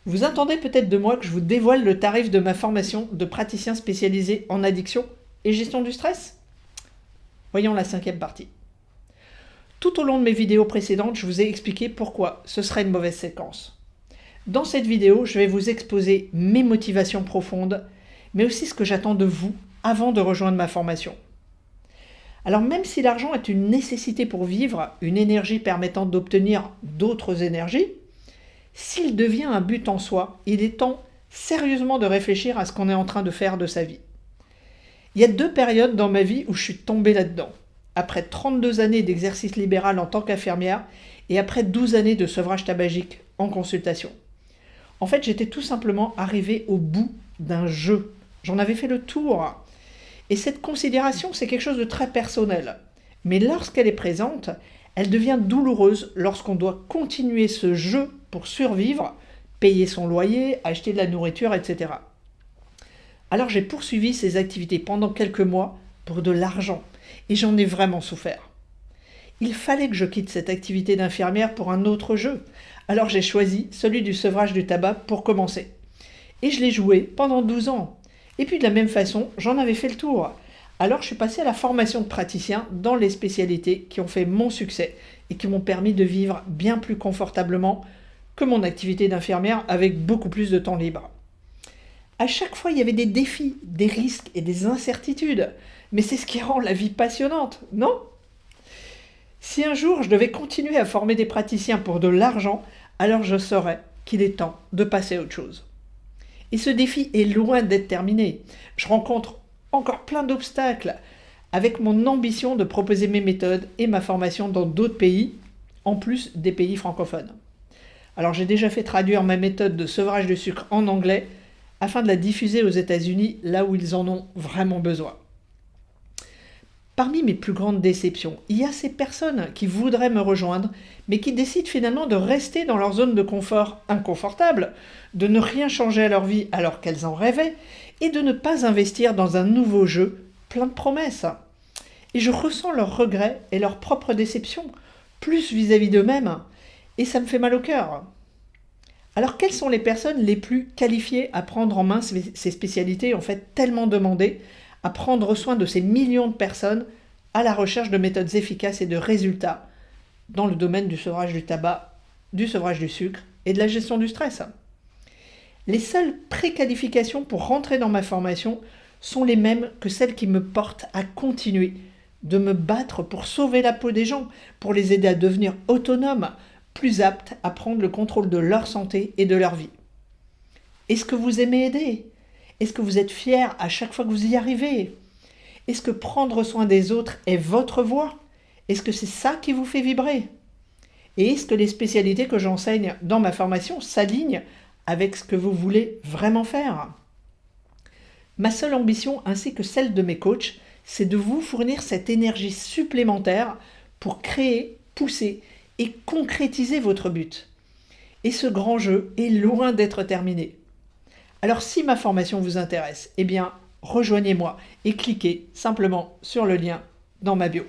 Vous attendez peut-être de moi que je vous dévoile le tarif de ma formation de praticien spécialisé en addiction et gestion du stress? Voyons la cinquième partie. Tout au long de mes vidéos précédentes, je vous ai expliqué pourquoi ce serait une mauvaise séquence. Dans cette vidéo, je vais vous exposer mes motivations profondes, mais aussi ce que j'attends de vous avant de rejoindre ma formation. Alors même si l'argent est une nécessité pour vivre, une énergie permettant d'obtenir d'autres énergies, s'il devient un but en soi, il est temps sérieusement de réfléchir à ce qu'on est en train de faire de sa vie. Il y a 2 périodes dans ma vie où je suis tombée là-dedans. Après 32 années d'exercice libéral en tant qu'infirmière et après 12 années de sevrage tabagique en consultation. En fait, j'étais tout simplement arrivée au bout d'un jeu. J'en avais fait le tour. Et cette considération, c'est quelque chose de très personnel. Mais lorsqu'elle est présente, elle devient douloureuse lorsqu'on doit continuer ce jeu pour survivre, payer son loyer, acheter de la nourriture, etc. Alors j'ai poursuivi ces activités pendant quelques mois pour de l'argent. Et j'en ai vraiment souffert. Il fallait que je quitte cette activité d'infirmière pour un autre jeu. Alors j'ai choisi celui du sevrage du tabac pour commencer. Et je l'ai joué pendant 12 ans. Et puis de la même façon, j'en avais fait le tour. Alors je suis passée à la formation de praticien dans les spécialités qui ont fait mon succès et qui m'ont permis de vivre bien plus confortablement que mon activité d'infirmière avec beaucoup plus de temps libre. À chaque fois, il y avait des défis, des risques et des incertitudes. Mais c'est ce qui rend la vie passionnante, non? Si un jour je devais continuer à former des praticiens pour de l'argent, alors je saurais qu'il est temps de passer à autre chose. Et ce défi est loin d'être terminé. Je rencontre encore plein d'obstacles avec mon ambition de proposer mes méthodes et ma formation dans d'autres pays, en plus des pays francophones. Alors j'ai déjà fait traduire ma méthode de sevrage de sucre en anglais afin de la diffuser aux États-Unis, là où ils en ont vraiment besoin. Parmi mes plus grandes déceptions, il y a ces personnes qui voudraient me rejoindre, mais qui décident finalement de rester dans leur zone de confort inconfortable, de ne rien changer à leur vie alors qu'elles en rêvaient, et de ne pas investir dans un nouveau jeu plein de promesses. Et je ressens leurs regrets et leur propre déception, plus vis-à-vis d'eux-mêmes, et ça me fait mal au cœur. Alors quelles sont les personnes les plus qualifiées à prendre en main ces spécialités en fait tellement demandées, à prendre soin de ces millions de personnes à la recherche de méthodes efficaces et de résultats dans le domaine du sevrage du tabac, du sevrage du sucre et de la gestion du stress? Les seules préqualifications pour rentrer dans ma formation sont les mêmes que celles qui me portent à continuer de me battre pour sauver la peau des gens, pour les aider à devenir autonomes, plus aptes à prendre le contrôle de leur santé et de leur vie. Est-ce que vous aimez aider? Est-ce que vous êtes fiers à chaque fois que vous y arrivez? Est-ce que prendre soin des autres est votre voie? Est-ce que c'est ça qui vous fait vibrer? Et est-ce que les spécialités que j'enseigne dans ma formation s'alignent avec ce que vous voulez vraiment faire? Ma seule ambition, ainsi que celle de mes coachs, c'est de vous fournir cette énergie supplémentaire pour créer, pousser et concrétiser votre but. Et ce grand jeu est loin d'être terminé. Alors si ma formation vous intéresse, eh bien rejoignez-moi et cliquez simplement sur le lien dans ma bio.